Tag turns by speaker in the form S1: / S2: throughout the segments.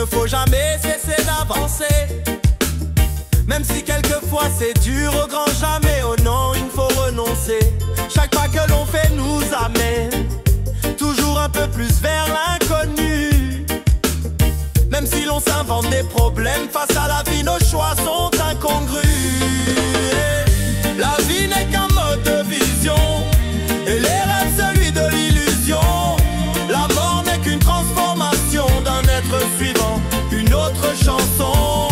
S1: ne faut jamais cesser d'avancer. Même si quelquefois c'est dur, au grand jamais, oh non, il ne faut renoncer. Chaque pas que l'on fait nous amène toujours un peu plus vers l'inconnu. Même si l'on s'invente des problèmes, face à la vie nos choix sont incongrus. La vie n'est qu'un mode de vision, et les rêves celui de l'illusion. La mort n'est qu'une transformation d'un être suivant une autre chanson.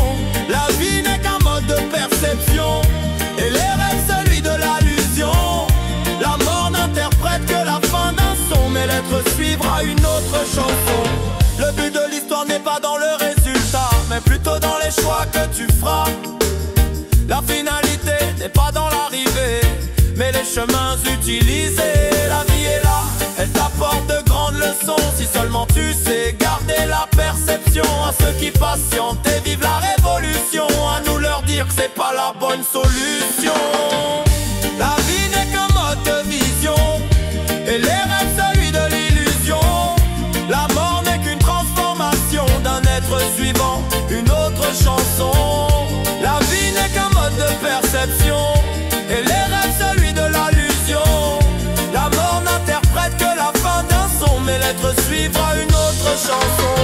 S1: La vie n'est qu'un mode de perception, et les rêves celui de l'allusion. La mort n'interprète que la fin d'un son, mais l'être suivra une autre chanson. Le but de l'histoire n'est pas dans le résultat, mais plutôt dans les choix que tu feras. La finalité n'est pas dans l'arrivée, mais les chemins utilisés. La vie est là, elle t'apporte de grandes leçons, si seulement tu sais garder la perception. À ceux qui patientent et vivent la révolution, à nous leur dire que c'est pas la bonne solution. La vie n'est qu'un mode de vision, et les rêves celui de l'illusion. La mort n'est qu'une transformation d'un être suivant une autre chanson. La vie n'est qu'un mode de perception, et les rêves celui de l'allusion. La mort n'interprète que la fin d'un son, mais l'être suivra une autre chanson.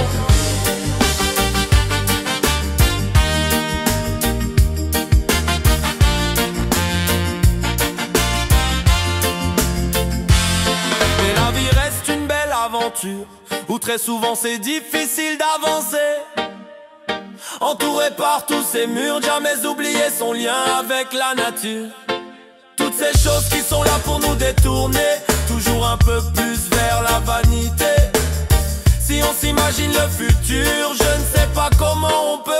S1: Mais la vie reste une belle aventure, où très souvent c'est difficile d'avancer. Entouré par tous ces murs, jamais oublier son lien avec la nature. Toutes ces choses qui sont là pour nous détourner toujours un peu plus vers la vanité. Si on s'imagine le futur, je ne sais pas comment on peut